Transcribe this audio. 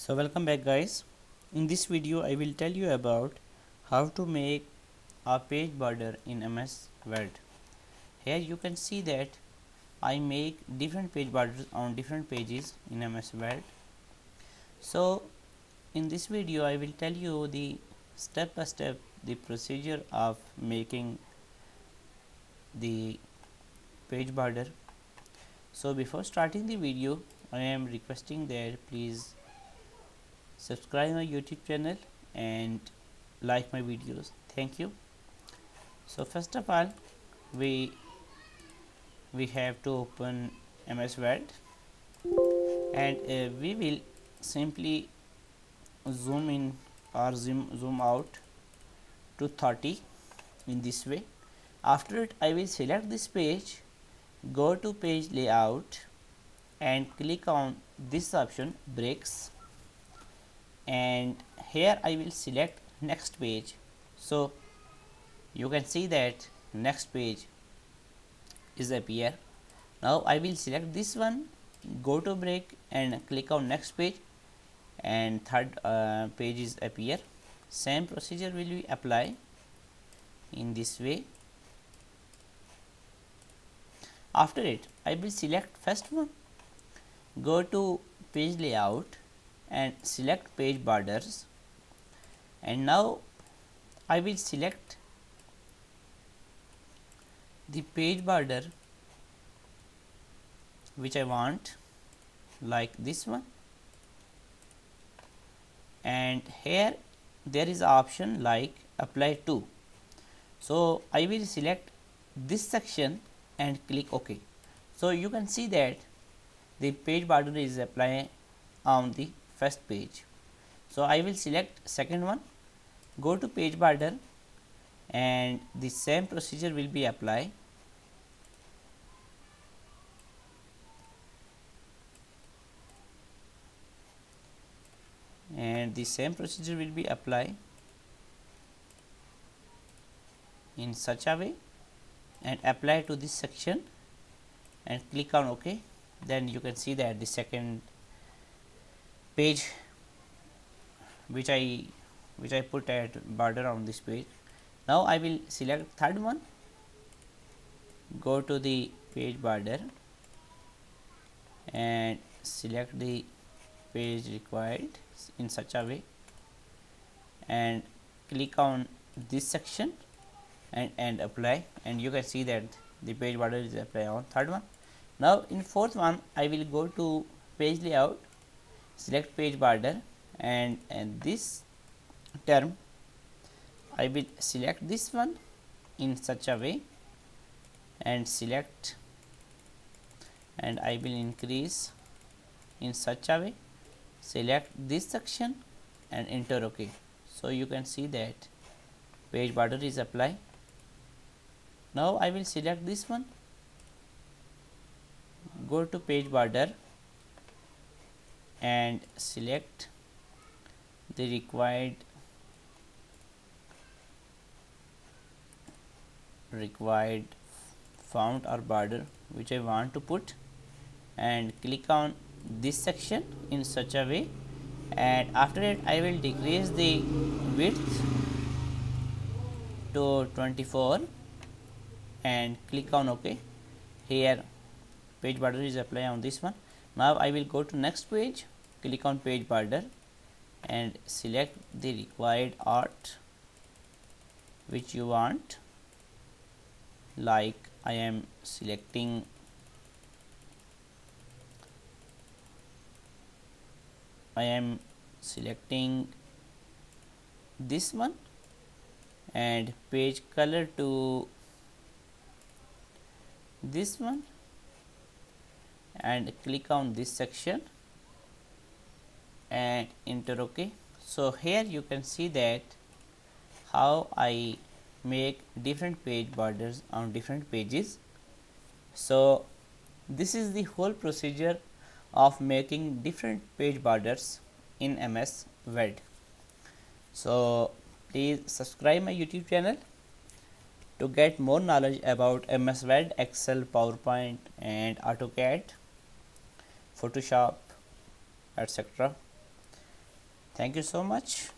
So welcome back guys. In this video I will tell you about how to make a page border in MS Word. Here you can see that I make different page borders on different pages in MS Word. So in this video I will tell you the step by step the procedure of making the page border. So before starting the video I am requesting that please subscribe my YouTube channel and like my videos. Thank you. So first of all we have to open MS Word and we will simply zoom in or zoom out to 30 in this way. After it I will select this page, go to page layout and click on this option breaks, and here I will select next page. So you can see that next page is appear. Now I will select this one, go to break and click on next page, and third page is appear. Same procedure will be apply in this way. After it I will select first one, go to page layout and select page borders, and now I will select the page border which I want, like this one, and here there is an option like apply to. So I will select this section and click OK. So you can see that the page border is applied on the first page. So I will select second one, go to page border, and the same procedure will be applied. And the same procedure will be applied in such a way and apply to this section and click on OK. Then you can see that the second page which I put at border on this page. Now I will select third one, go to the page border and select the page required in such a way and click on this section and apply, and you can see that the page border is applied on third one. Now in fourth one I will go to page layout, select page border, and this term I will select this one in such a way and select, and I will increase in such a way, select this section and enter OK. So you can see that page border is applied. Now I will select this one, go to page border and select the required font or border which I want to put, and click on this section in such a way, and after it I will decrease the width to 24 and click on OK. Here page border is applied on this one. Now I will go to next page, click on page border and select the required art which you want, like I am selecting this one, and page color to this one and click on this section and enter OK. So here you can see that how I make different page borders on different pages. So this is the whole procedure of making different page borders in MS Word. So please subscribe my YouTube channel to get more knowledge about MS Word, Excel, PowerPoint and AutoCAD, Photoshop, etc. Thank you so much.